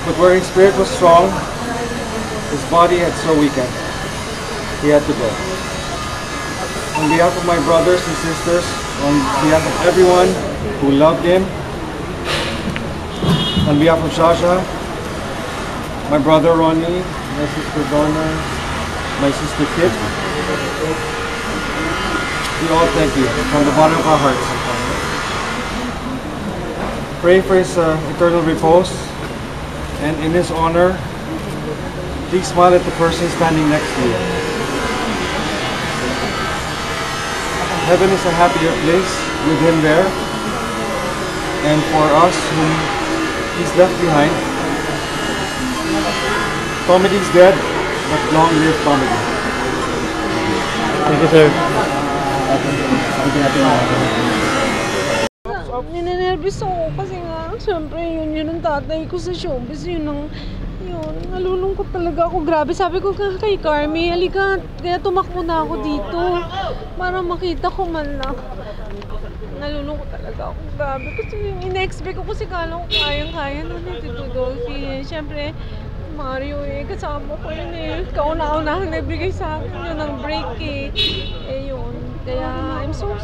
But where his spirit was strong, his body had so weakened. He had to go. On behalf of my brothers and sisters, on behalf of everyone who loved him, on behalf of Shasha, my brother Ronnie, my sister Donna, my sister Kit, we all thank you from the bottom of our hearts. Pray for his eternal repose, and in his honor, please smile at the person standing next to you. Heaven is a happier place with him there, and for us whom he's left behind, comedy is dead, but long live comedy. Thank you, sir. Ninenervous ako kasi nga, syempre yun ang tatay ko sa showbiz, yun, nalulungkot talaga ako. Grabe, sabi ko kay Carmi, halika, kaya tumakbo na ako dito para makita ko man lang. Nalulungkot talaga ako, grabe, kasi ina-expect ko kasi kala ko kayang-kaya na nito, Dolphy. Syempre, Mario kasama ko yun kauna-unahang nagbigay sa akin yun ng break yun. Kaya I'm so